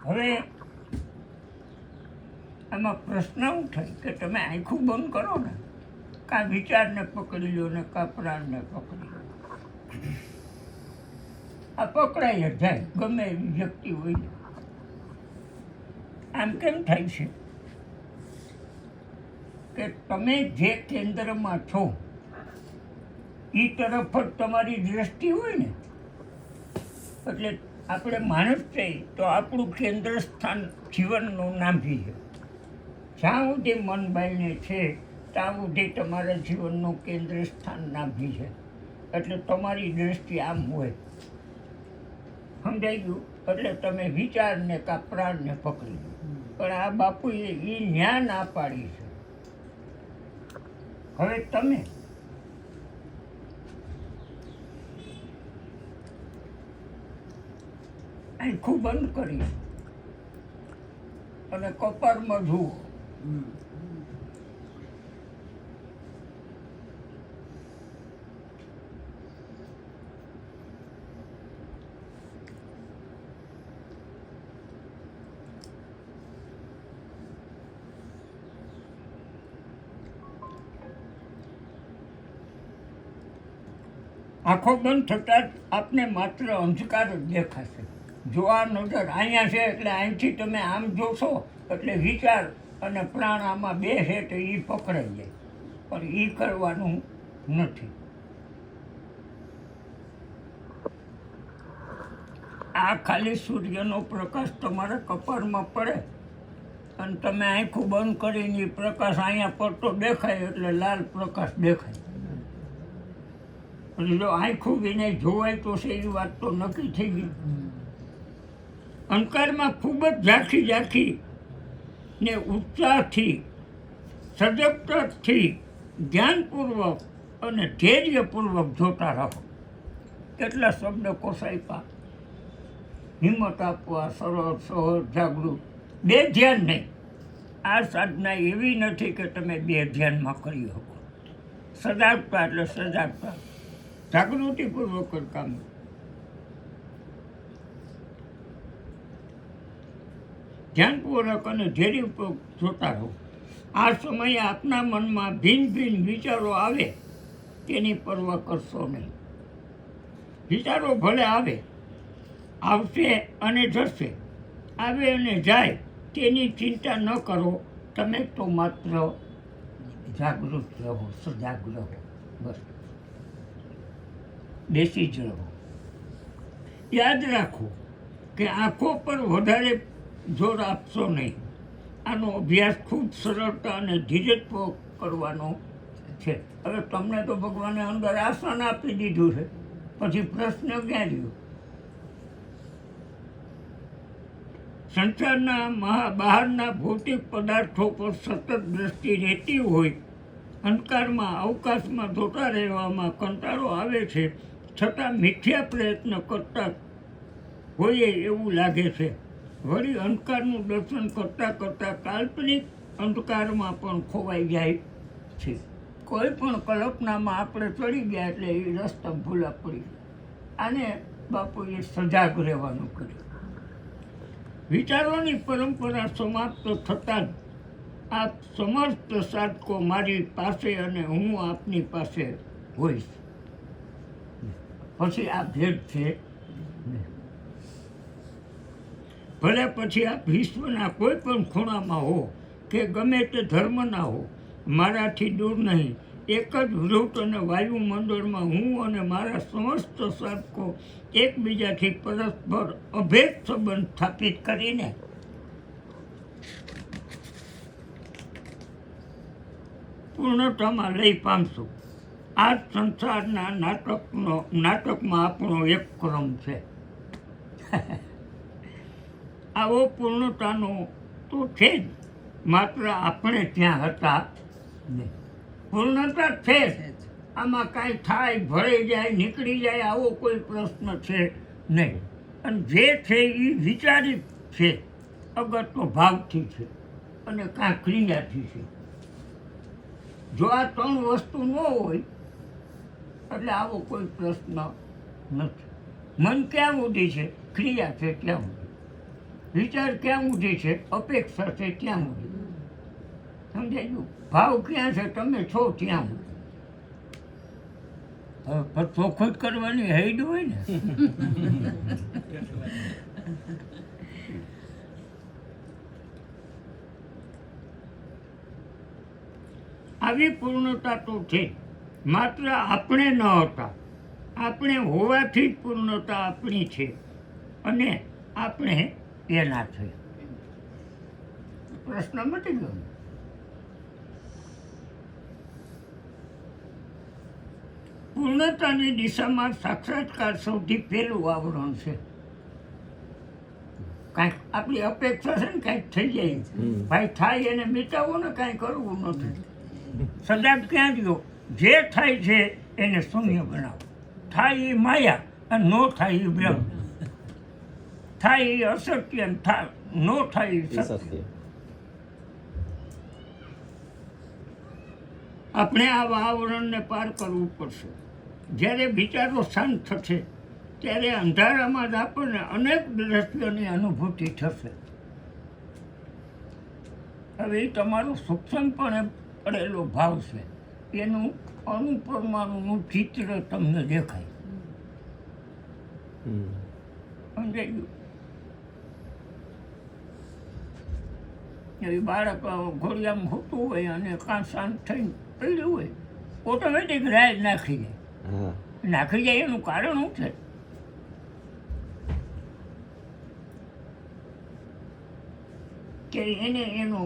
હવે આમાં પ્રશ્ન એવું થાય કે તમે આંખું બંધ કરો ને, કાં વિચારને પકડી લો ને કાં પ્રાણને પકડી લો, આ પકડાઈ જ જાય ગમે એવી વ્યક્તિ હોય. આમ કેમ થાય છે કે તમે જે કેન્દ્રમાં છો એ તરફ જ તમારી દ્રષ્ટિ હોય ને. એટલે આપણે માણસ છે તો આપણું કેન્દ્ર સ્થાન જીવનનું નાભી છે. જ્યાં સુધી મન બાઈને છે ત્યાં સુધી તમારા જીવનનું કેન્દ્ર સ્થાન નાભી છે. એટલે તમારી દ્રષ્ટિ આમ હોય, સમજાઈ ગયું? એટલે તમે વિચારને કાં પ્રાણને પકડી લો. પણ આ બાપુએ એ ન્યા ના પાડી છે. હવે તમે આંખું બંધ કરી અને કપાળમાં જુઓ. આંખો બંધ થતાં જ આપને માત્ર અંધકાર જ દેખાશે. જો આ નજર અહીંયા છે એટલે અહીંથી તમે આમ જોશો એટલે વિચાર અને પ્રાણ આમાં બે છે તો એ પકડાઈ જાય. પણ એ કરવાનું નથી. આ ખાલી સૂર્યનો પ્રકાશ તમારા કપાળમાં પડે અને તમે આંખું બંધ કરીને એ પ્રકાશ અહીંયા પડતો દેખાય એટલે લાલ પ્રકાશ દેખાય. એટલે જો આંખું વિને જોવાય તો છે એ વાત તો નક્કી થઈ ગઈ. અંધકારમાં ખૂબ જ ઝાંખી ઝાંખી ને ઉત્સાહથી, સજગતાથી, ધ્યાનપૂર્વક અને ધૈર્યપૂર્વક જોતા રહો. કેટલા શબ્દ કોસાઈપા. હિંમત આપવા, સરળ, સહજ, જાગૃત. બે ધ્યાન નહીં. આ સાધના એવી નથી કે તમે બે ધ્યાનમાં કરી શકો. સજાગતા એટલે સજાગતા, જાગૃતિપૂર્વક કામ. ધ્યાનપૂર્વક અને ધૈર્યપૂર્વક જોતા રહો. આ સમયે આપના મનમાં ભિન્ન ભિન્ન વિચારો આવે તેની પરવા કરશો નહીં. વિચારો ભલે આવે, આવશે અને જશે, આવે અને જાય તેની ચિંતા ન કરો. તમે તો માત્ર જાગૃત રહો, સજાગ રહો, બસ. બેસી જ રહો. યાદ રાખો કે આંખો પર વધારે જોર આપશો નહીં. આનો અભ્યાસ ખૂબ સરળતા અને ધીરજપૂર્વક કરવાનો છે. હવે તમને તો ભગવાને અંદર આસન આપી દીધું છે, પછી પ્રશ્ન ક્યાં રહ્યો? સંસારના બહારના ભૌતિક પદાર્થો પર સતત દ્રષ્ટિ રહેતી હોય, અંધકારમાં અવકાશમાં જોતા રહેવામાં કંટાળો આવે છે, છતાં મિથ્યા પ્રયત્ન કરતા હોઈએ એવું લાગે છે. વળી અંધકારનું દર્શન કરતાં કરતાં કાલ્પનિક અંધકારમાં પણ ખોવાઈ જાય છે. કોઈ પણ કલ્પનામાં આપણે ચડી ગયા એટલે એ રસ્તા ભૂલા પડી. આને બાપુએ સજાગ રહેવાનું કર્યું. વિચારોની પરંપરા સમાપ્ત થતાં જ આપ સમસ્ત સાધકો મારી પાસે અને હું આપની પાસે હોઈશ. પછી આ ભેદ છે. ભલે પછી આપ વિશ્વના કોઈ પણ ખૂણામાં હો કે ગમે તે ધર્મના હો, મારાથી દૂર નહીં. એક જ વૃત અને વાયુમંડળમાં હું અને મારા સમસ્ત સાધકો એકબીજાથી પરસ્પર અભેદ સંબંધ સ્થાપિત કરીને પૂર્ણતામાં લઈ પામશું. આ સંસારના નાટકમાં આપણો એક ક્રમ છે. આવો પૂર્ણતાનો તો છે જ, માત્ર આપણે ત્યાં હતા નહીં. પૂર્ણતા છે જ. આમાં કાંઈ થાય, ભરાઈ જાય, નીકળી જાય આવો કોઈ પ્રશ્ન છે નહીં. અને જે છે એ વિચારિત છે, અગત્ય ભાવથી છે અને કાં ક્રિયાથી છે. જો આ ત્રણ વસ્તુ ન હોય એટલે આવો કોઈ પ્રશ્ન નથી. મન ક્યાં સુધી છે? ક્રિયા છે ત્યાં સુધી. વિચાર ક્યાં ઊંધી છે, અપેક્ષા છે ત્યાં ઊંધી. સમજાય ગયું? ભાવ ક્યાં છે, તમે છો ત્યાં ઊંધી. હવે ચોખ્ખું જ કરવાની હેડ હોય ને. આવી પૂર્ણતા તો છે, માત્ર આપણે ન હતા, આપણે હોવાથી જ પૂર્ણતા આપણી છે અને આપણે એના છે. પ્રશ્ન મટી ગયો. પૂર્ણતાની દિશામાં સાક્ષાત્કાર સૌથી પહેલું આવરણ છે. કાંઈક આપણી અપેક્ષા છે ને કાંઈક થઈ જાય, ભાઈ થાય એને મિટાવો ને, કાંઈ કરવું નથી. સદાબ ક્યાં ગયો? જે થાય છે એને શૂન્ય બનાવો. થાય એ માયા અને ન થાય એ બ્રહ્મ. થાય એ અસત્ય ન થાય એ સત્ય. આપણે આ આવરણને પાર કરવું પડશે. જ્યારે વિચારો શાંત થશે ત્યારે અંધારામાં જ આપણને અનેક દ્રશ્યોની અનુભૂતિ થશે. હવે એ તમારો સૂક્ષ્મપણે પડેલો ભાવ છે, એનું અણુપરમાણુનું ચિત્ર તમને દેખાય. સમજાઈ ગયું? એ બાળક ઘોડિયામાં હોતું હોય અને કાં શાંત થઈને પડ્યું હોય, ઓટોમેટિક રાય નાખી જાય. એનું કારણ શું છે? કે એને એનો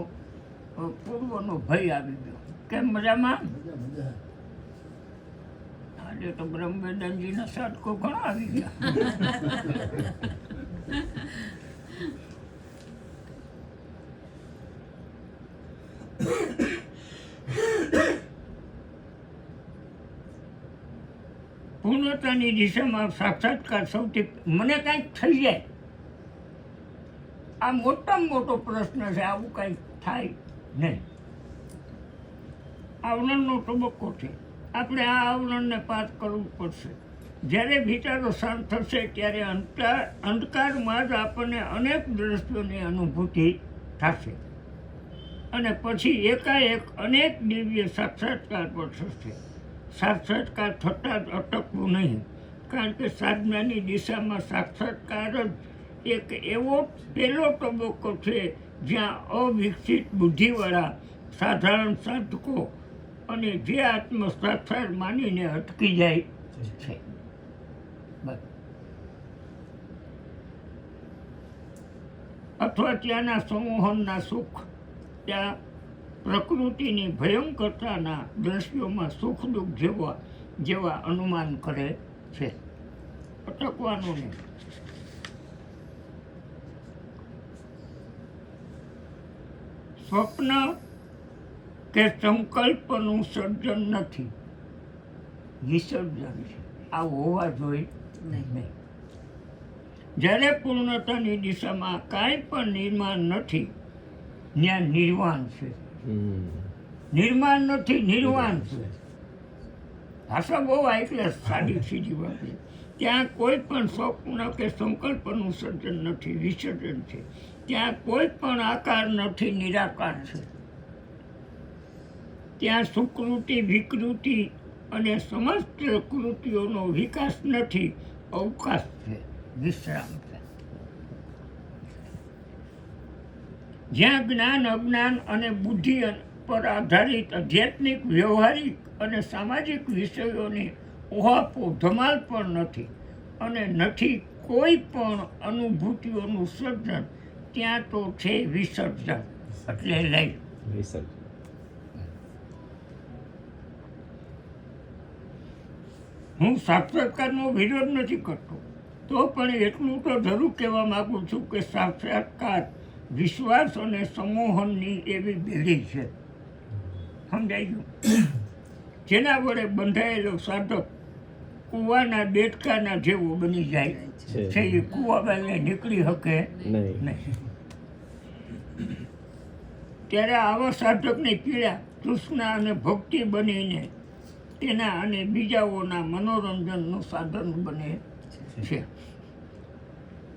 પૂર્વનો ભય આવી ગયો. કેમ મજામાં? આજે તો બ્રહ્મવેદાંતજીના સાધકો ઘણા આવી ગયા. પૂર્ણતાની દિશામાં સાક્ષાત્કાર સૌથી, મને કાંઈક થઈ જાય, આ મોટામાં મોટો પ્રશ્ન છે. આવું કાંઈક થાય નહીં. આવરણનો તબક્કો છે, આપણે આ આવરણને પાર કરવું પડશે. જ્યારે વિચારો શાંત થશે ત્યારે અંધકારમાં જ આપણને અનેક દ્રશ્યોની અનુભૂતિ થશે અને પછી એકાએક અનેક દિવ્ય સાક્ષાત્કાર પર થશે. સાક્ષાત્કાર થતાં જ અટકવું નહીં, કારણ કે સાધનાની દિશામાં સાક્ષાત્કાર જ એક એવો પહેલો તબક્કો છે જ્યાં અવિકસિત બુદ્ધિવાળા સાધારણ સાધકો અને જે આત્મ સાક્ષાત માનીને અટકી જાય છે. અથવા ત્યાંના સંમોહનના સુખ, ત્યાં પ્રકૃતિની ભયંકરતાના દ્રશ્યોમાં સુખ દુઃખ જેવા અનુમાન કરે છે. અટકવાનું નહીં. સ્વપ્ન કે સંકલ્પનું સર્જન નથી, વિસર્જન છે. આ હોવા જોઈએ નહીં. જ્યારે પૂર્ણતાની દિશામાં કાંઈ પણ નિર્માણ નથી, ત્યાં નિર્વાણ છે. નિર્માણ નથી, નિર્વાણ છે. ભાષા બહુ એટલે સાદી સીધી વાત. ત્યાં કોઈ પણ સ્વપ્ન કે સંકલ્પનું સર્જન નથી, વિસર્જન છે. ત્યાં કોઈ પણ આકાર નથી, નિરાકાર છે. ત્યાં સુકૃતિ, વિકૃતિ અને સમસ્ત કૃતિઓનો વિકાસ નથી, અવકાશ છે, વિશ્રામ છે. જ્યાં જ્ઞાન, અજ્ઞાન અને બુદ્ધિ પર આધારિત આધ્યાત્મિક, વ્યવહારિક અને સામાજિક વિષયોની ઓહાપો ધમાલ પણ નથી અને નથી કોઈ પણ અનુભૂતિઓનું સર્જન, ત્યાં તો છે વિસર્જન, એટલે લઈ વિસર્જન. હું સાક્ષાત્કારનો વિરોધ નથી કરતો, તો પણ એટલું તો જરૂર કહેવા માગું છું કે સાક્ષાત્કાર વિશ્વાસ અને સંમોહનની એવી બેડી છે. સમજાઈ ગયું? જેના વડે બંધાયેલો સાધક કૂવાના દેડકાના જેવો બની જાય છે. એ કૂવા બાને નીકળી શકે નહીં. ત્યારે આવા સાધકની પીડા તૃષ્ણા અને ભક્તિ બનીને તેના અને બીજાઓના મનોરંજનનું સાધન બને છે.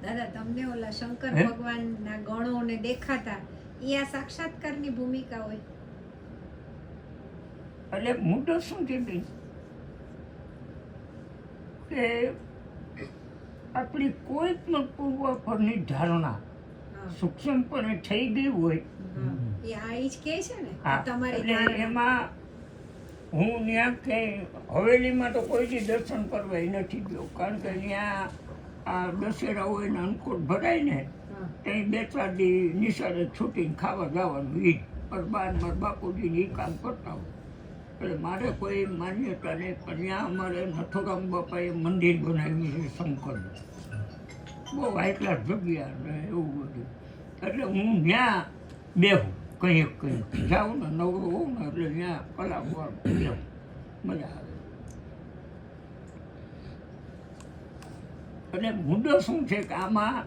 દાદા તમને ઓલા શંકર હે? ભગવાનના ગણોને દેખાતા ઈ આ સાક્ષાત્કારની ભૂમિકા હોય. એટલે મુદ્દો શું છે બેન કે આપણી કોઈ પણ પૂર્વ પરની ધારણા હા. સૂક્ષ્મપણે થઈ ગઈ હોય હા. એ આ ઈ જ કહે છે ને હા, તમારી એટલે ધારણા. એમાં હું ત્યાં ક્યાંય હવેલીમાં તો કોઈથી દર્શન કરવા નથી ગયો, કારણ કે ત્યાં આ દશેરા હોય ને અન્નકૂટ ભરાય ને હા. ત્યાં 2-4 દી નિશાળે છૂટીને ખાવા જવાનું ઈ પર બાર મારા બાપુજીને એ કામ કરતા હોય. એટલે મારે કોઈ માન્યતા નહીં, પણ ત્યાં અમારે નથુરામ બાપાએ મંદિર બનાવ્યું છે શંકરનું, બહુ હાઈ ક્લાસ જગ્યા ને એવું બધું. એટલે હું ત્યાં બેહું કંઈક જાઉં ને નવરો હોઉં ને એટલે ત્યાં કલાક વાર બેહું, મજા આવે. એટલે મુદ્દો શું છે કે આમાં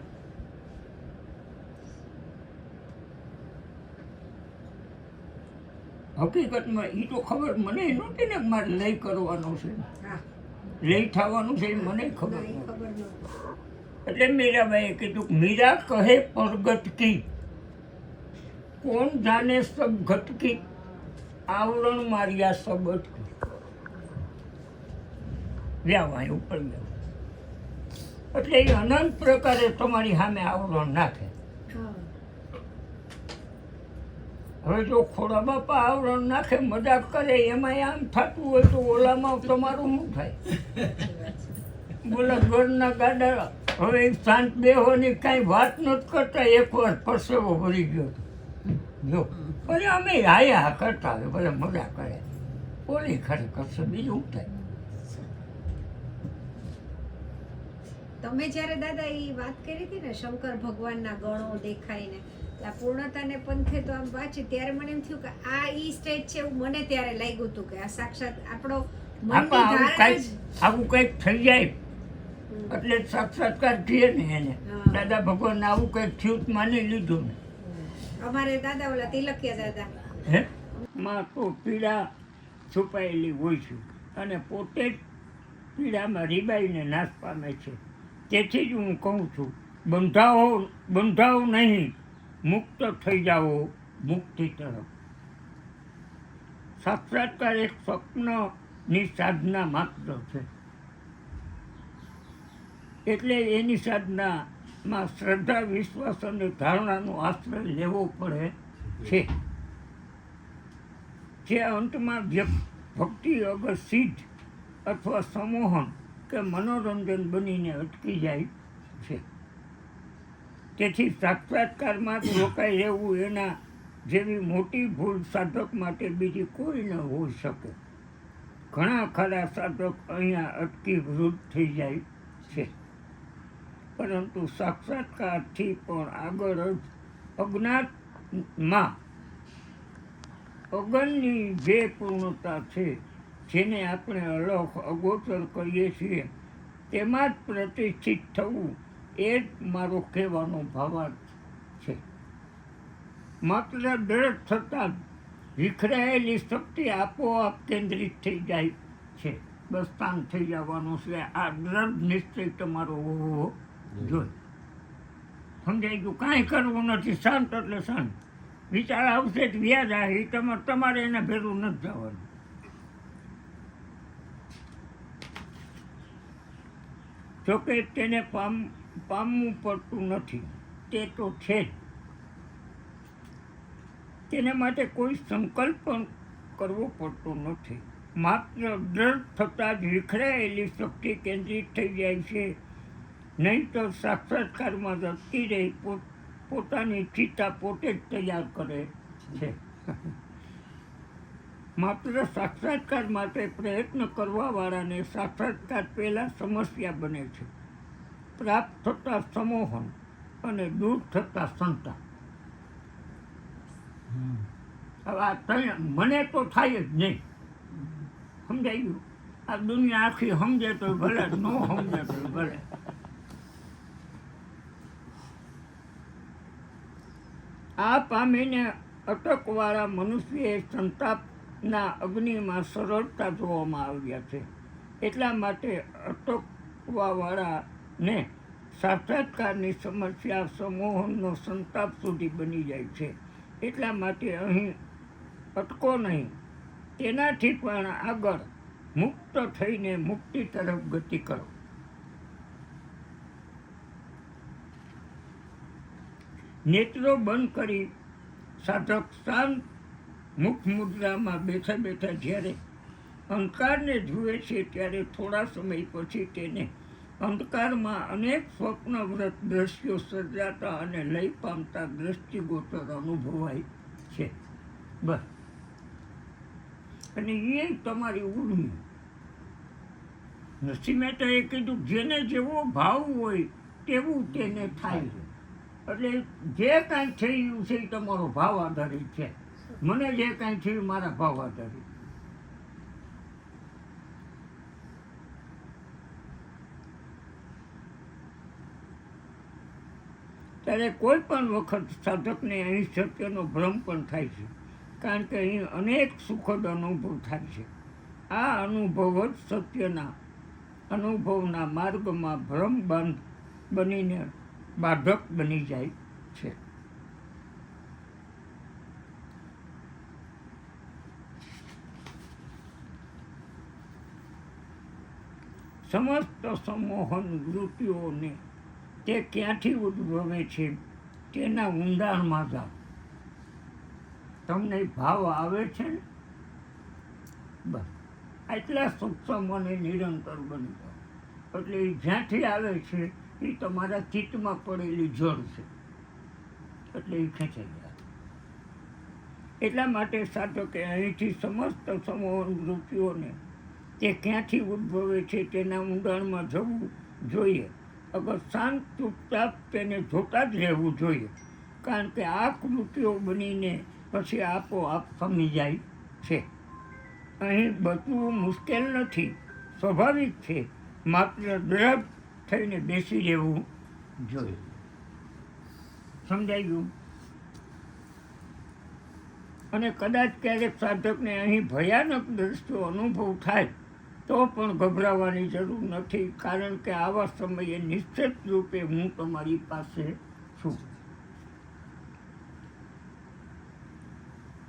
હકીકતમાં એ તો ખબર મને નહોતી ને મારે લઈ કરવાનું છે, હા. લઈ થવાનું છે એ મને ખબર ના, ઈ નહોતી. ખબર નહોતી. એટલે મીરાબાઈએ કીધું કે મીરા કહે પરગટ કી કોણ જાને સબ ઘટ કી આવરણ માર્યા સબ અટકી. વ્યાવાય ઉપર વ્યાવ એટલે એ અનંત પ્રકારે તમારી સામે આવરણ નાખે. હા. હવે જો ખોડા બાપા આવરણ નાખે મજાક કરે એમાં આમ થતું હોય તો ઓલામાં તમારું શું થાય? સાચી વાત છે. બોલા ઘરના ગાડા હવે શાંત બેહોની કાંઈ વાત નથી કરતા, એકવાર પરસેવો ભરી ગયો હતો. જો ભલે અમે હાયા કરતા હોય, ભલે મજા કરે, ઓલી ખરી કરશે, બીજું શું થાય? તમે જ્યારે દાદા એ વાત કરી હતી ને શંકર ભગવાનના ગણો દેખાય ને આ પૂર્ણતાને પંથે તો આમ વાંચી ત્યારે મને એમ થયું કે આ ઈ સ્ટેજ છે એવું મને ત્યારે લાગ્યું હતું કે આ સાક્ષાત આપણો મનની આપા આવું ધારણા કાંઈક જ. આવું કંઈક થઈ જાય હમ. એટલે સાક્ષાત્કાર થયે ને એને. હા. દાદા ભગવાન આવું કંઈક થયું તો માની લીધું ને. અમારે દાદા ઓલા તિલકિયા દાદા હે માં તો પીડા છુપાયેલી હોય છે અને પોતે જ પીડામાં રીબાઈને નાશ પામે છે. તેથી જ હું કહું છું બંધાઓ નહીં, મુક્ત થઈ જાઓ મુક્તિ તરફ. સાક્ષાત્કાર એક સ્વપ્નની સાધના માત્ર છે, એટલે એની સાધનામાં શ્રદ્ધા, વિશ્વાસ અને ધારણાનો આશ્રય લેવો પડે છે. જે અંતમાં ભક્તિ અગર સિદ્ધ અથવા સમોહન કે મનોરંજન બનીને અટકી જાય છે. તેથી સાક્ષાત્કારમાં જ રોકાઈ રહેવું એના જેવી મોટી ભૂલ સાધક માટે બીજી કોઈ ન હોઈ શકે. ઘણા ખરા સાધક અહીંયા અટકી વૃદ્ધ થઈ જાય છે, પરંતુ સાક્ષાત્કારથી પણ આગળ જ અજ્ઞાતમાં અગનની જે પૂર્ણતા છે, જેને આપણે અલખ અગોચર કહીએ છીએ, તેમાં જ પ્રતિષ્ઠિત થવું એ જ મારો કહેવાનો ભાવાર્થ છે. માત્ર દ્રઢ થતાં જ વિખરાયેલી શક્તિ આપોઆપ કેન્દ્રિત થઈ જાય છે. બસ સ્થાન થઈ જવાનું છે. આ દ્રઢ નિશ્ચય તમારો હોવો જોઈએ. સમજાઈ ગયું? કાંઈ કરવું નથી, શાંત એટલે શાંત. વિચાર આવશે જ વ્યાજ આવે, એ તમારે એને ભેરું નથી જવાનું. જોકે તેને પામવું પડતું નથી, તે તો છે જ. તેને માટે કોઈ સંકલ્પ પણ કરવો પડતો નથી. માત્ર દ્રઢ થતાં જ વિખરાયેલી શક્તિ કેન્દ્રિત થઈ જાય છે. નહીં તો સાક્ષાત્કારમાં જ અટકી રહી પોતાની ચિતા પોતે જ તૈયાર કરે છે. માત્ર સાક્ષાત્કાર માટે પ્રયત્ન કરવાવાળાને સાક્ષાત્કાર પહેલાં સમસ્યા બને છે. પ્રાપ્ત થતાં સમોહન અને દૂર થતાં સંતાપ. હવે આ મને તો થાય જ નહીં. સમજાઈ ગયું? આ દુનિયા આખી સમજે તો ભલે, ન સમજે તો ભલે. આ પામીને અટકવાળા મનુષ્યએ સંતાપના અગ્નિમાં સરળતા જોવામાં આવ્યા છે. એટલા માટે અટકવાવાળાને સાક્ષાત્કારની સમસ્યા સમોહનનો સંતાપ સુધી બની જાય છે. એટલા માટે અહીં અટકો નહીં, તેનાથી પણ આગળ મુક્ત થઈને મુક્તિ તરફ ગતિ કરો. નેત્રો બંધ કરી સાધક શાંત મુખ મુદ્રામાં બેઠા બેઠા જ્યારે અંધકારને જુએ છે ત્યારે થોડા સમય પછી તેને અંધકારમાં અનેક સ્વપ્નવ્રત દ્રશ્યો સર્જાતા અને લય પામતા દ્રષ્ટિગોચર અનુભવાય છે. બસ, અને એ તમારી ઉર્મિ. નરસિંહ મહેતાએ કીધું જેને જેવો ભાવ હોય તેવું તેને થાય છે. એટલે જે કાંઈ થયું છે એ તમારો ભાવ આધારિત છે. મને જે કાંઈ થયું મારા ભાવ આધારિત. ત્યારે કોઈ પણ વખત સાધકને અહીં સત્યનો ભ્રમ પણ થાય છે, કારણ કે અહીં અનેક સુખદ અનુભવ થાય છે. આ અનુભવ જ સત્યના અનુભવના માર્ગમાં ભ્રમ બનીને બાધક બની જાય છે. સમસ્ત સંમોહન વૃત્તિઓને તે ક્યાંથી ઉદ્ભવે છે તેના ઊંડાણમાં જાઓ. તમને ભાવ આવે છે ને, બસ આટલા સૂક્ષ્મ અને નિરંતર બની જાઓ. એટલે એ જ્યાંથી આવે છે એ તમારા ચિત્તમાં પડેલી જળ છે, એટલે એ ખેંચાઈ જાય. એટલા માટે સાધકે અહીંથી સમસ્ત સમોહન વૃત્તિઓને તે ક્યાંથી ઉદ્ભવે છે તેના ઊંડાણમાં જવું જોઈએ. અગર શાંત ચૂપચાપ તેને જોતા જ રહેવું જોઈએ, કારણ કે આ કૃતિઓ બનીને પછી આપોઆપ સમી જાય છે. અહીં બચવું મુશ્કેલ નથી, સ્વાભાવિક છે. માત્ર દ્રઢ થઈને બેસી રહેવું જોઈએ. સમજાઈ ગયું? અને કદાચ ક્યારેક સાધકને અહીં ભયાનક દ્રશ્યો અનુભવ થાય તો પણ ગભરાવાની જરૂર નથી, કારણ કે આવા સમયે નિશ્ચિત રૂપે હું તમારી પાસે છું.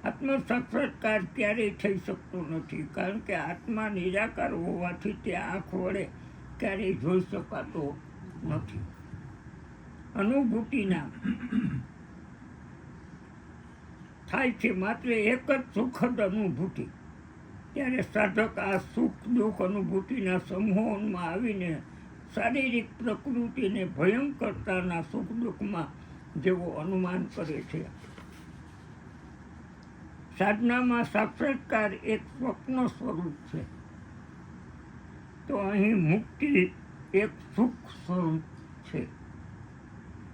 આત્મ સાક્ષાત્કાર ક્યારેય થઈ શકતો નથી, કારણ કે આત્મા નિરાકાર હોવાથી તે આંખ વડે ક્યારેય જોઈ શકાતો નથી. અનુભૂતિના થાય છે માત્ર એક જ સુખદ અનુભૂતિ. ત્યારે સાધક આ સુખ દુઃખ અનુભૂતિના સમૂહોમાં આવીને શારીરિક પ્રકૃતિને ભયંકરતાના સુખ દુઃખમાં જેવો અનુમાન કરે છે. સાધનામાં સાક્ષાત્કાર એક સ્વપ્ન સ્વરૂપ છે, તો અહીં મુક્તિ એક સુખ સ્વરૂપ છે.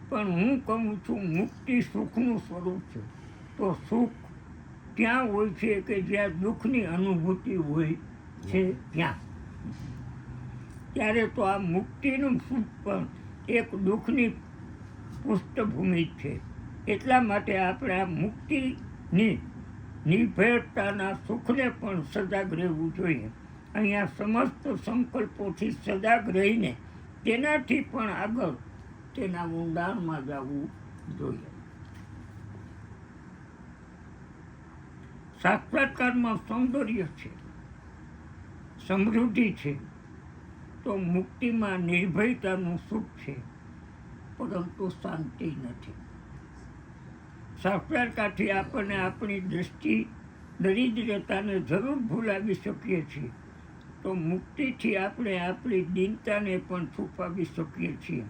પણ હું કહું છું મુક્તિ સુખનું સ્વરૂપ છે. તો સુખ ત્યાં હોય છે કે જ્યાં દુઃખની અનુભૂતિ હોય છે ત્યાં. ત્યારે તો આ મુક્તિનું સુખ પણ એક દુઃખની પૃષ્ઠભૂમિ છે. એટલા માટે આપણે આ મુક્તિની નિર્ભયતાના સુખને પણ સજાગ રહેવું જોઈએ. અહીંયા સમસ્ત સંકલ્પોથી સજાગ રહીને તેનાથી પણ આગળ તેના ઊંડાણમાં જવું જોઈએ. સાક્ષાત્કારમાં સૌંદર્ય છે, સમૃદ્ધિ છે, તો મુક્તિમાં નિર્ભયતાનું સુખ છે, પરંતુ શાંતિ નથી. સાક્ષાત્કારથી આપણને આપણી દૃષ્ટિ દરિદ્રતાને જરૂર ભૂલાવી શકીએ છીએ, તો મુક્તિથી આપણે આપણી દીનતાને પણ છુપાવી શકીએ છીએ.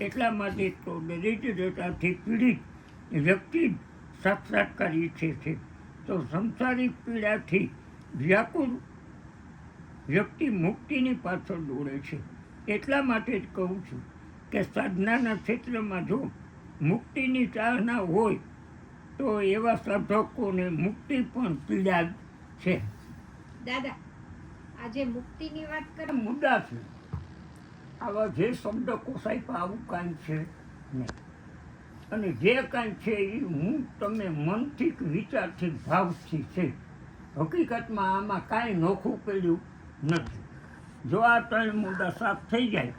એટલા માટે તો દરિદ્રતાથી પીડિત વ્યક્તિ સાક્ષાત્કાર ઈચ્છે છે, તો સંસારિક પીડાથી વ્યાકુળ વ્યક્તિ મુક્તિની પાછળ દોડે છે. એટલા માટે જ કહું છું કે સાધનાના ક્ષેત્રમાં જો મુક્તિની ચાહના હોય તો એવા સાધકોને મુક્તિ પણ પીડા છે. દાદા, આજે મુક્તિની વાત કરી, મુદ્દા છે આવા જે શબ્દ કોસાય આવું કાંઈ છે નહીં. અને જે કાંઈ છે એ હું તમે મનથી વિચારથી ભાવથી છે. હકીકતમાં આમાં કાંઈ નોખું પડ્યું નથી. જો આ ત્રણ મુદ્દા સાફ થઈ જાય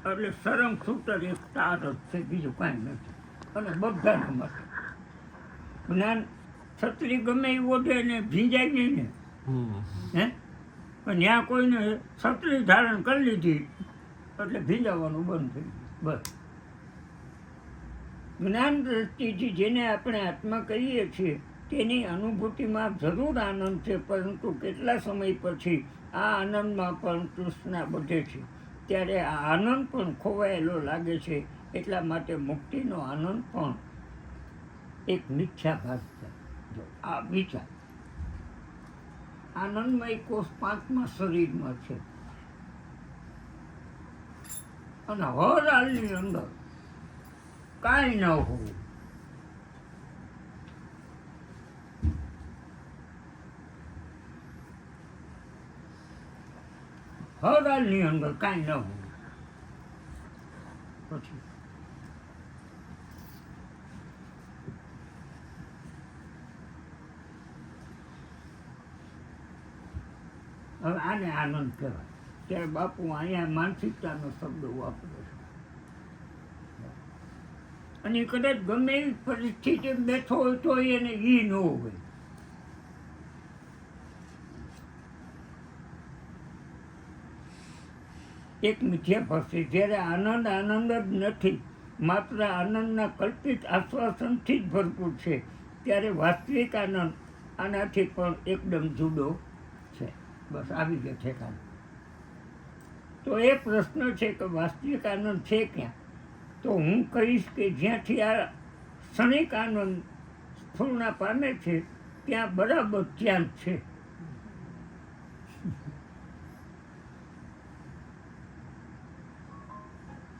એટલે સરંગ સૂત્ર એક તાર જ છે, બીજું કાંઈ નથી. અને બધાના માટે જ્ઞાન છત્રી ગમે એ ઓઢે ને ભીંજાય નહીં ને, હે પણ ત્યાં કોઈને છત્રી ધારણ કરી લીધી એટલે ભીંજાવાનું બંધ થઈ ગયું. બસ જ્ઞાન દ્રષ્ટિથી જેને આપણે આત્મા કહીએ છીએ તેની અનુભૂતિમાં જરૂર આનંદ છે, પરંતુ કેટલા સમય પછી આ આનંદમાં પણ તૃષ્ણા વધે છે, ત્યારે આ આનંદ પણ ખોવાયેલો લાગે છે. એટલા માટે મુક્તિનો આનંદ પણ એક મિથ્યાભાસ છે. જો આ વિચાર આનંદમય કોષ 5મા શરીરમાં છે અને હર હાલની અંદર કાંઈ ન હોવું. હર હાલની અંદર કાંઈ ન હોવું. પછી હવે આને આનંદ કહેવાય. ત્યારે બાપુ અહીંયા માનસિકતાનો શબ્દ વાપરે છે. અને કદાચ ગમે એવી પરિસ્થિતિ બેઠો હોય તો એને એ ન હોય. એક મિથ્યાભાસ છે. જ્યારે આનંદ આનંદ જ નથી, માત્ર આનંદના કલ્પિત આશ્વાસનથી જ ભરપૂર છે, ત્યારે વાસ્તવિક આનંદ આનાથી પણ એકદમ જુદો છે. બસ આવી ગયો ઠેકાણ. તો એ પ્રશ્ન છે કે વાસ્તવિક આનંદ છે ક્યાં? તો હું કહીશ કે જ્યાંથી આ ક્ષણિક આનંદ સ્ફૂર્ણા પામે છે ત્યાં બરાબર ત્યાં જ છે.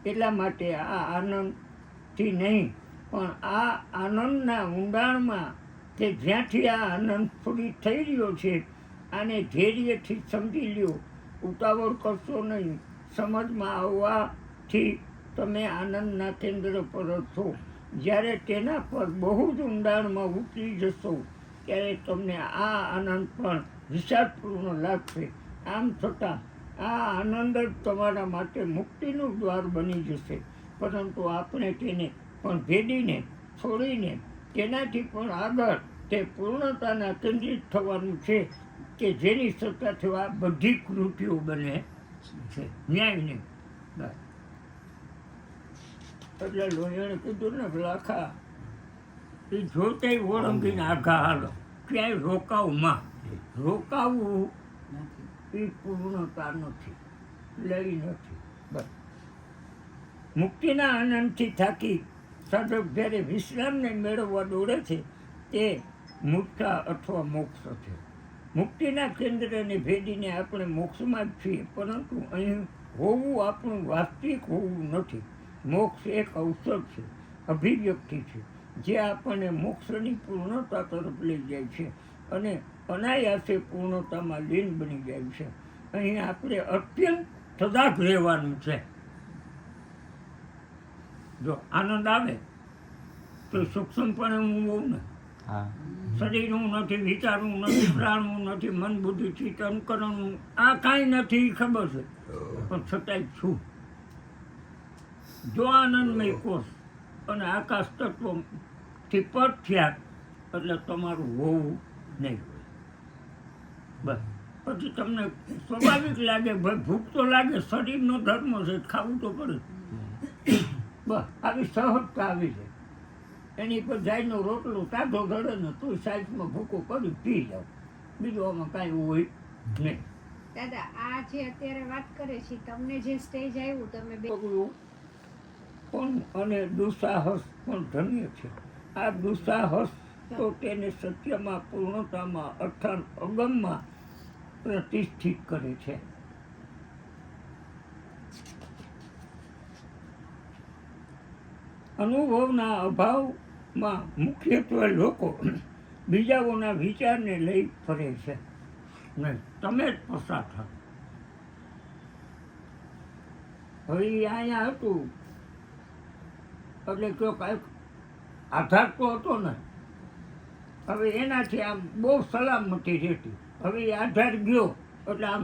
એટલા માટે આ આનંદથી નહીં પણ આ આનંદના ઊંડાણમાં કે જ્યાંથી આ આનંદ સ્ફુરિત થઈ રહ્યો છે આને ધૈર્યથી સમજી લ્યો. ઉતાવળ કરશો નહીં. સમજમાં આવવાથી તમે આનંદના કેન્દ્ર પર છો. જ્યારે તેના પર બહુ જ ઊંડાણમાં ઉતરી જશો ત્યારે તમને આ આનંદ પણ વિષાદપૂર્ણ લાગશે. આમ છતાં આ આનંદ જ તમારા માટે મુક્તિનું દ્વાર બની જશે. પરંતુ આપણે તેને પણ ભેદીને છોડીને તેનાથી પણ આગળ તે પૂર્ણતાના કેન્દ્રિત થવાનું છે કે જેની સત્તાથી આ બધી કૃતિઓ બને છે. ન્યાય નહીં. બસ એટલે લોહીને કીધું ને લાખા એ જોતે ઓળંગીને આઘા હાલો. ક્યાંય રોકાવમાં રોકાવવું એ પૂર્ણતા નથી, લઈ નથી. બસ મુક્તિના આનંદથી થાકી સાધક જ્યારે વિશ્રામને મેળવવા દોડે છે તે મૂર્છા અથવા મોક્ષ છે. મુક્તિના કેન્દ્રને ભેદીને આપણે મોક્ષમાં જ છીએ, પરંતુ અહીં હોવું આપણું વાસ્તવિક હોવું નથી. મોક્ષ એક અવસર છે, અભિવ્યક્તિ છે, જે આપણને મોક્ષની પૂર્ણતા તરફ લઈ જાય છે અને અનાયાસે પૂર્ણતામાં લીન બની જાય છે. અહીં આપણે અત્યંત સજાગ રહેવાનું છે. જો આનંદ આવે તો સૂક્ષ્મપણે હું હોઉં ને, શરીરનું નથી, વિચારવું નથી, પ્રાણવું નથી, મન બુદ્ધિ ચિત્ત અંતકરણનું આ કાંઈ નથી ખબર છે, પણ છતાંય છું. જો આનંદમય કોષ અને આકાશ તત્વથી પટ થયા એટલે તમારું હોવું નહીં હોય. બસ પછી તમને સ્વાભાવિક લાગે, ભાઈ ભૂખ તો લાગે, શરીરનો ધર્મ છે, ખાવું તો પડે. બસ આવી સહજતા આવી છે. એની પર જાયનો રોટલો તાજો ધડે ને તું સાઈડમાં ભૂકો કરી પી જાવ. બીજું આમાં કાંઈ હોય નહીં. દાદા આ જે અત્યારે વાત કરે છે તમને જે સ્ટેજ આવ્યું તમે પણ અને દુસ્સાહસ પણ ધન્ય છે. આ દુસ્સાહસ તો તેને સત્યમાં, પૂર્ણતામાં અર્થાત અગમમાં પ્રતિષ્ઠિત કરે છે. અનુભવના અભાવમાં મુખ્યત્વે લોકો બીજાઓના વિચારને લઈ ફરે છે. નહીં, તમે જ પસાર થાવ. હવે અહીંયા હતું એટલે કયો કાંઈક આધાર તો હતો ને, હવે એનાથી આમ બહુ સલામતી રહેતી. હવે એ આધાર ગયો એટલે આમ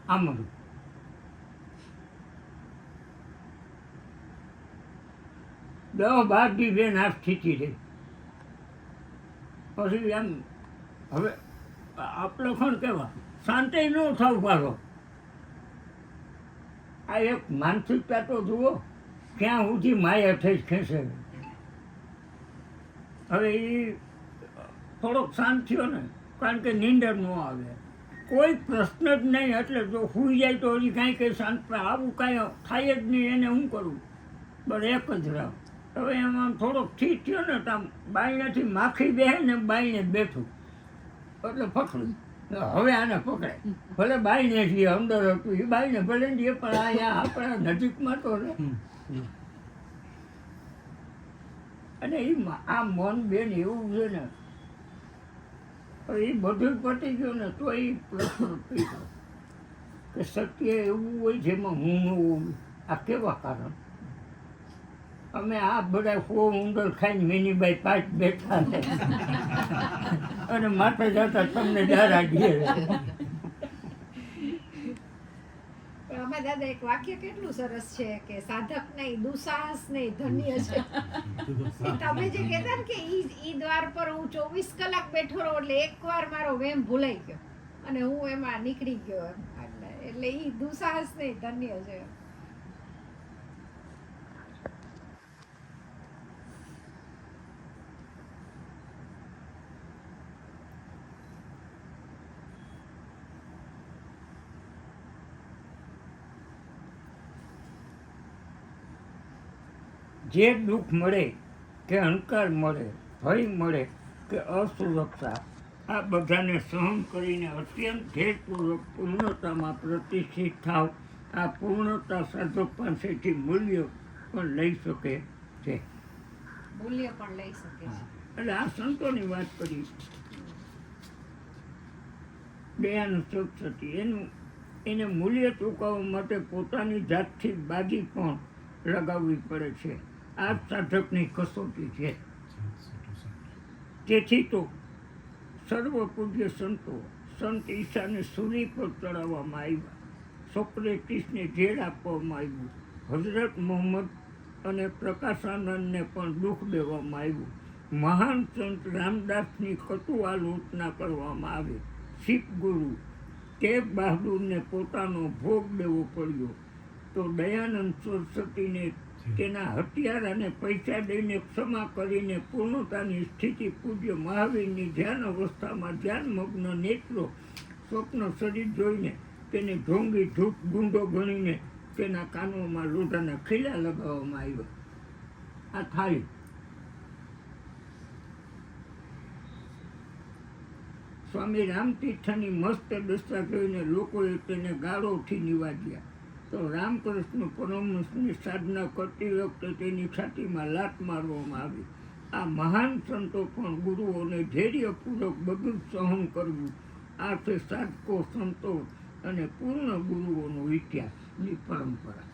આમ 10-12 દી બેન આ સ્થિતિ રહી. પછી એમ હવે આપણે કોણ કહેવા શાંતિ ન થવું પાડો. આ એક માનસિકતા તો જુઓ ક્યાં સુધી માયા થઈ ખેંચે. હવે એ થોડોક શાંત થયો ને કારણ કે નીંદર ન આવે, કોઈ પ્રશ્ન જ નહીં. એટલે જો સૂઈ જાય તો હજી કાંઈ કંઈ શાંત આવું કાંઈ થાય જ નહીં. એને શું કરવું? બસ એક જ રાહ. હવે એમાં થોડોક ઠીક થયો ને તો આમ બાયણેથી માખી બેસે ને બાયણે બેઠું એટલે પકડ્યું. હવે આને પકડાય. ભલે બાયણે છીએ અંદર હતું એ બાયણે ભલે ને પણ અહીંયા આપણા નજીકમાં તો રહે. અને એ આ મન બેન એવું છે ને એ બધું પતી ગયું ને તો એ પ્રશ્ન પૂછ્યો કે સત્ય એવું હોય જેમાં હું ન હોઉં. આ કેવા કારણ? અમે આ બધા ઉંદર ખાઈને મિનીભાઈ પાંચ બેઠા છે અને માથે જતા તમને ડારા ઘેરે. આમાં દાદા એક વાક્ય કેટલું સરસ છે કે સાધક નહીં દુસાહસ નહીં ધન્ય છે. તમે જે કહેતા ને કે ઈ દ્વાર પર હું 24 કલાક બેઠો રહું એટલે એકવાર મારો વેમ ભૂલાઈ ગયો અને હું એમાં નીકળી ગયો એમ. એટલે ઈ દુસાહસ નહીં ધન્ય છે. જે દુઃખ મળે કે અહંકાર મળે, ભય મળે કે અસુરક્ષા, આ બધાને સહન કરીને અત્યંત ધૈર્યપૂર્વક પૂર્ણતામાં પ્રતિષ્ઠિત થાવ. આ પૂર્ણતા સાધક પાસેથી મૂલ્ય પણ લઈ શકે છે. મૂલ્ય પણ લઈ શકે છે. એટલે આ સંતોની વાત કરી દયાનું સત્સતી એને મૂલ્ય ચૂકવવા માટે પોતાની જાતથી બાજી પણ લગાવવી પડે છે. આ સાધકની કસોટી છે. તેથી તો સર્વ પૂજ્ય સંતો સંત ઈસાને સૂલી પર ચડાવવામાં આવ્યા, સોક્રેટિસને જેલ આપવામાં આવ્યું, હઝરત મોહમ્મદ અને પ્રકાશાનંદને પણ દુઃખ દેવામાં આવ્યું, મહાન સંત રામદાસની કટુ આલોચના કરવામાં આવી, શીખ ગુરુ તેગ બહાદુરને પોતાનો ભોગ દેવો પડ્યો, તો દયાનંદ સરસ્વતીને તેના હથિયાર અને પૈસા દઈને ક્ષમા કરીને પૂર્ણતાની સ્થિતિ પૂજ્ય મહાવીરની ધ્યાન અવસ્થામાં ધ્યાનમગ્ન નેત્રો સ્વપ્ન શરીર જોઈને તેને ઢોંગી ધૂપ ગુંડો ગણીને તેના કાનોમાં લોઢાના ખીલા લગાવવામાં આવ્યા. આ થાય. સ્વામી રામતીર્થની મસ્ત દશા જોઈને લોકોએ તેને ગાળોથી નિવાજ્યા. તો રામકૃષ્ણ પરમહંસની સાધના કરતી વખતે તેની છાતીમાં લાત મારવામાં આવી. આ મહાન સંતો પણ ગુરુઓને ધૈર્યપૂર્વક બધું સહન કરવું. આ છે સાધકો, સંતો અને પૂર્ણ ગુરુઓનો ઇતિહાસની પરંપરા.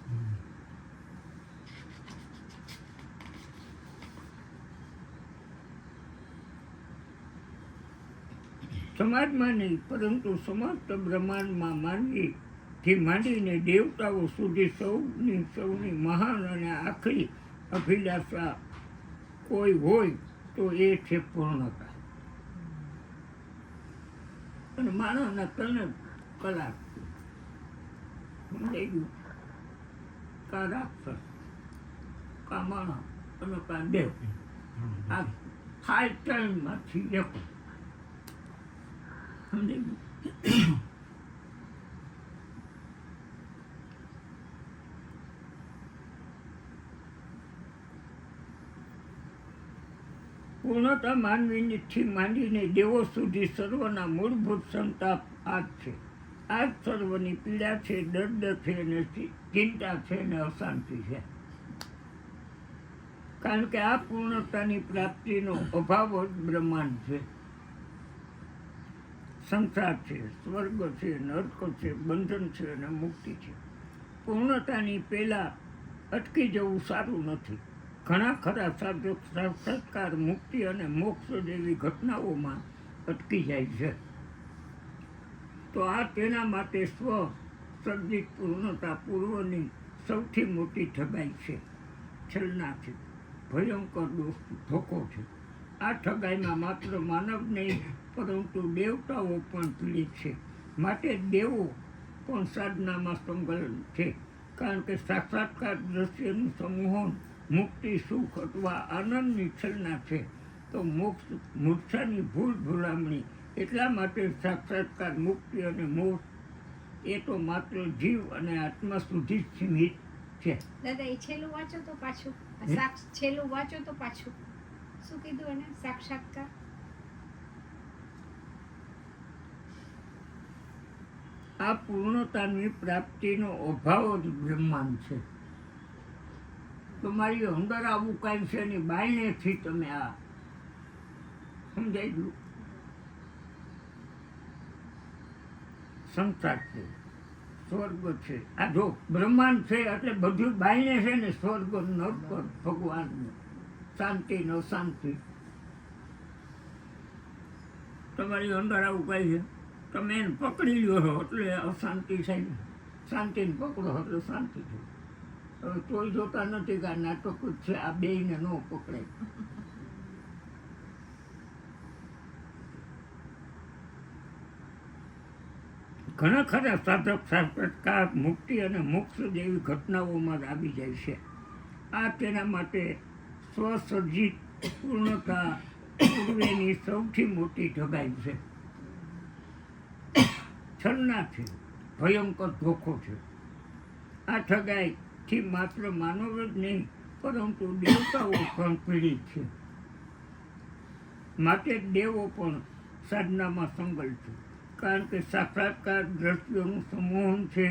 સમાજમાં નહીં પરંતુ સમસ્ત બ્રહ્માંડમાં માનવીથી માંડીને દેવતાઓ સુધી સૌની મહાન અને આખરી અભિલાષા કોઈ હોય તો એ છે પૂર્ણતા. અને માનવના ત્રણ કલાક સમજાઈ ગયું. કા રાક્ષસ, કા માણસ અને કા દેવ. આ થાય ત્રણમાંથી એક. સમજાઈ ગયું. પૂર્ણતા માનવીથી માંડીને દેવો સુધી સર્વના મૂળભૂત સંતાપ આ જ છે. આ જ સર્વની પીડા છે, દર્દ છે, ને ચિંતા છે, ને અશાંતિ છે. કારણ કે આ પૂર્ણતાની પ્રાપ્તિનો અભાવ જ બ્રહ્માંડ છે. સંસાર છે, સ્વર્ગ છે, નર્ક છે, બંધન છે અને મુક્તિ છે. પૂર્ણતાની પહેલાં અટકી જવું સારું નથી. ઘણા ખરા સાધક સાક્ષાત્કાર, મુક્તિ અને મોક્ષ જેવી ઘટનાઓમાં અટકી જાય છે. તો આ તેના માટે સ્વ સર્જિત પૂર્ણતા પૂર્વની સૌથી મોટી ઠગાઈ છે, છલના છે. ભયંકર ધોકો છે. આ ઠગાઈમાં માત્ર માનવ નહીં પરંતુ દેવતાઓ પણ પીડિત છે. માટે દેવો પણ સાધનામાં સંકલન છે, કારણ કે સાક્ષાત્કાર દ્રશ્યનું સંમોહન મુક્તિ, સુખ અથવા આનંદની છલના છે. તો મોક્ષ મૂર્છાની ભૂલ ભૂલામણી. એટલા માટે સાક્ષાત્કાર, મુક્તિ અને મોક્ષ એ તો માત્ર જીવ અને આત્મા સુધી જ સીમિત છે. દાદા એ છેલ્લું વાંચો તો પાછું, છેલ્લું વાંચો તો પાછું શું કીધું એને? સાક્ષાત્કાર આ પૂર્ણતાની પ્રાપ્તિનો અભાવ જ બ્રહ્માંડ છે. તમારી અંદર આવું કાંઈ છે નહીં, બાયણેથી તમે આ સમજાઈ ગયું. સંસાર છે, સ્વર્ગ છે. આ જો બ્રહ્માંડ છે એટલે બધું બાયણે છે ને, સ્વર્ગ, નર્ક, ભગવાન, શાંતિ ન શાંતિ. તમારી અંદર આવું કઈ છે, તમે એને પકડી લ્યો છો એટલે અશાંતિ થાય, શાંતિને પકડો એટલે શાંતિ છે. હવે કોઈ જોતા નથી કે આ નાટક જ છે, આ બેયને ન પકડે. ઘણા ખરા સાધક સાક્ષાત્કાર, મુક્તિ અને મોક્ષ જેવી ઘટનાઓમાં જ આવી જાય છે. આ તેના માટે સ્વસર્જિત પૂર્ણતા પૂર્વેની સૌથી મોટી ઠગાઈ છે, છલના છે, ભયંકર ધોખો છે. આ ઠગાઈથી માત્ર માનવ જ નહીં પરંતુ દેવતાઓ પણ પીડિત છે. માટે દેવો પણ સાધનામાં સંગલ છે, કારણ કે સાક્ષાત્કાર દ્રશ્યોનું સંમોહન છે,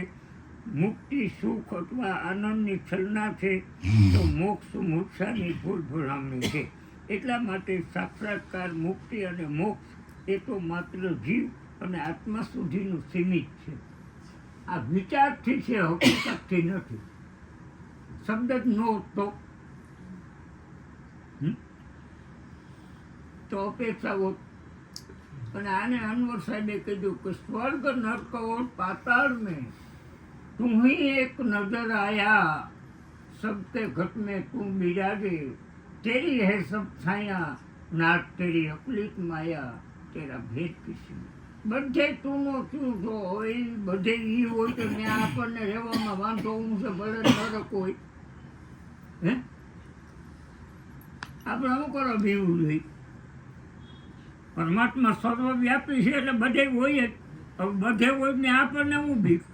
મુક્તિ, સુખ અથવા આનંદની છલના છે, તો મોક્ષ મૂર્છાની ભૂલ ભૂલામણી છે. એટલા માટે સાક્ષાત્કાર, મુક્તિ અને મોક્ષ એ તો માત્ર જીવ અને આત્મા સુધીનું સીમિત છે. આ વિચારથી છે, હકીકતથી નથી. શબ્દ જ નો તો અપેક્ષા હોત. અને આને અનવર સાહેબે કીધું કે સ્वर्ग नरक और पाताल में तुम ही एक नजर आया, सबके घट में तू बिराजे, तेरी है सब छाया, नाथ तेरी अकलित माया, तेरा भेद किसी. બધે તું શું છો હોય, બધે ઈ હોય તો ત્યાં આપણને રહેવામાં વાંધો હું છે, ભલે નરક હોય. હે આપણે શું કરો ભીવું જોઈએ? પરમાત્મા સર્વવ્યાપી છે એટલે બધે હોય જ. હવે બધે હોય ને આપણને હું ભીખ?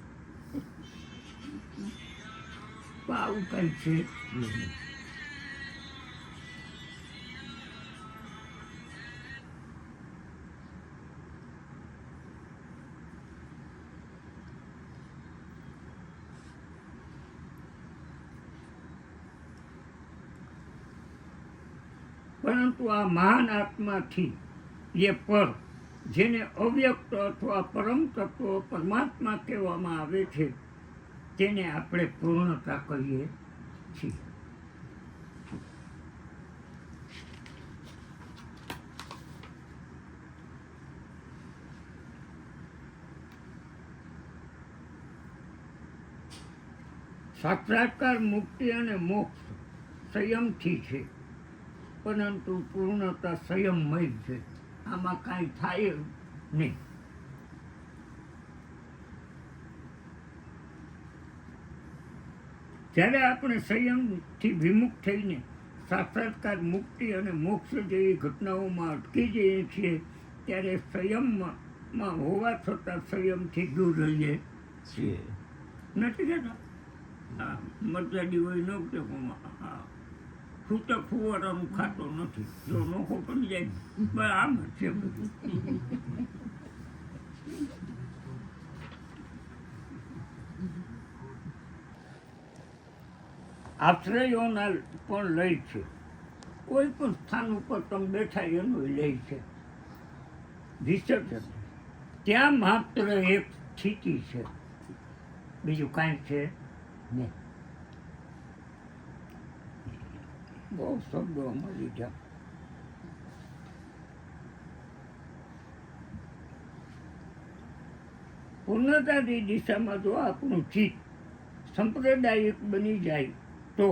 આવું કઈ છે. પરંતુ આ મહાન આત્માથી એ પર, જેને અવ્યક્ત અથવા પરમ તત્વ પરમાત્મા કહેવામાં આવે છે, તેને આપણે પૂર્ણતા કહીએ છીએ. સાક્ષાત્કાર, મુક્તિ અને મોક્ષ સંયમથી છે, પરંતુ પૂર્ણતા સંયમમય છે. આમાં કાંઈ થાય નહીં. જ્યારે આપણે સંયમથી વિમુખ થઈને સાક્ષાત્કાર, મુક્તિ અને મોક્ષ જેવી ઘટનાઓમાં અટકી જઈએ છીએ, ત્યારે સંયમમાં હોવા છતાં સંયમથી દૂર રહીએ છીએ. નથી કહેતા હા મરચાડી હોય ન કે હા છૂટક ફુવારાનું ખાતો નથી, જો નોખો પડી જાય બસ આમ જ છે બધું. આશ્રયોના પણ લય છે. કોઈ પણ સ્થાન ઉપર તમે બેઠા એનો લય છે. રિસર્ચ ત્યાં માત્ર એક સ્થિતિ છે, બીજું કાંઈ છે નહીં. બહુ શબ્દો મળી ગયા. પૂર્ણતાની દિશામાં જો આપણું ચિત્ત સંપ્રદાયિક બની જાય તો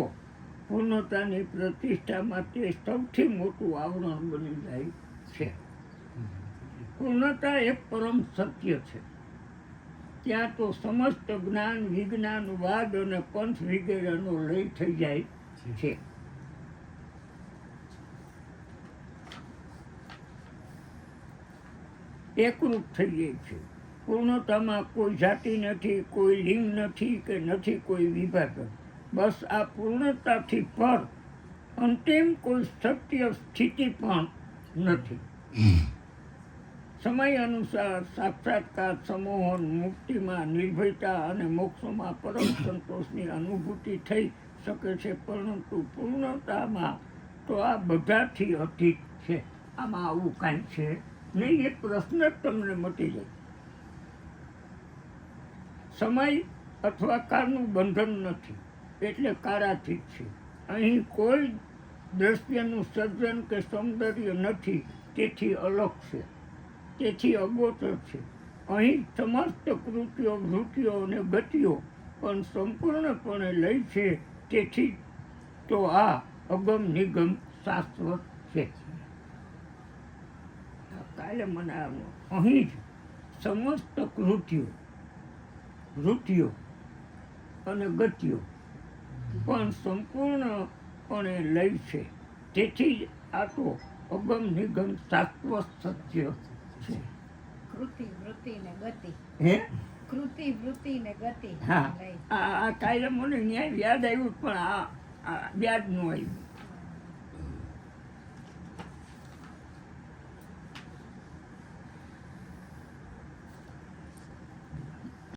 પૂર્ણતાની પ્રતિષ્ઠામાં તે સૌથી મોટું આવરણ બની જાય છે. પૂર્ણતા એક પરમ સત્ય છે. ત્યાં તો સમસ્ત જ્ઞાન વિજ્ઞાન વાદ અને પંથ વગેરેનો લય થઈ જાય છે. એકરૂપ થઈ જાય છે. પૂર્ણતામાં કોઈ જાતિ નથી, કોઈ લિંગ નથી કે નથી કોઈ વિભાજન. બસ આ પૂર્ણતાથી પર અંતિમ કોઈ સત્ય સ્થિતિ પણ નથી. સમય અનુસાર સાક્ષાત્કાર, સમોહન, મુક્તિમાં નિર્ભયતા અને મોક્ષમાં પરમ સંતોષની અનુભૂતિ થઈ શકે છે, પરંતુ પૂર્ણતામાં તો આ બધાથી અધિક છે. આમાં આવું કાંઈ છે નહીં. એ પ્રશ્ન જ તમને મટી જાય. સમય અથવા કાળનું બંધન નથી, એટલે કાળાતીત છે. અહીં કોઈ દ્રશ્યનું સર્જન કે સૌંદર્ય નથી, તેથી અલગ છે, તેથી અગોચર છે. અહીં સમસ્ત કૃત્યો, વૃત્તિઓ અને ગતિઓ પણ સંપૂર્ણપણે લય છે. તેથી તો આ અગમ નિગમ શાશ્વત છે. કાલે મને અહીં જ સમસ્ત કૃત્યો, વૃત્તિઓ અને ગતિઓ પણ સંપૂર્ણપણે લય છે. તેથી જ આ તો અગમ નિગમ શાશ્વત સત્ય છે. કૃતિ, વૃત્તિ ને ગતિ. હે કૃતિ, વૃત્તિ ને ગતિ. હા, આ કાલે મને ન્યાય યાદ આવ્યું, પણ આ યાદ ન આવ્યું.